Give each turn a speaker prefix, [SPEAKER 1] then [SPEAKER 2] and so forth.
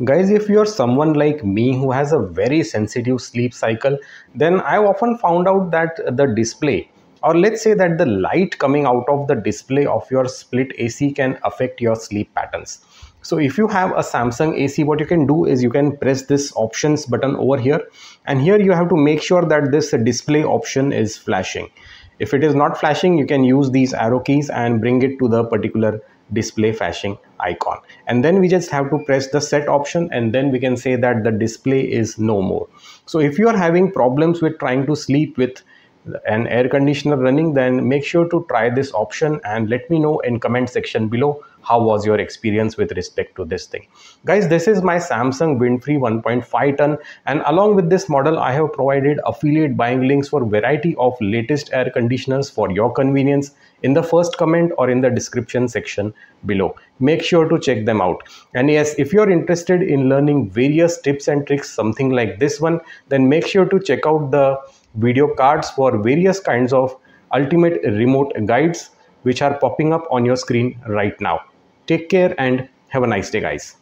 [SPEAKER 1] Guys, if you're someone like me who has a very sensitive sleep cycle, then I've often found out that the display, or let's say that the light coming out of the display of your split AC can affect your sleep patterns. So if you have a Samsung AC, what you can do is you can press this options button over here, and here you have to make sure that this display option is flashing. If it is not flashing, you can use these arrow keys and bring it to the particular display flashing icon, and then we just have to press the set option, and then we can say that the display is no more. So if you are having problems with trying to sleep with an air conditioner running, then make sure to try this option and let me know in comment section below how was your experience with respect to this thing. Guys, this is my Samsung WindFree 1.5 ton, and along with this model I have provided affiliate buying links for variety of latest air conditioners for your convenience in the first comment or in the description section below. Make sure to check them out. And yes, if you're interested in learning various tips and tricks, something like this one, then make sure to check out the video cards for various kinds of ultimate remote guides which are popping up on your screen right now. Take care and have a nice day, guys.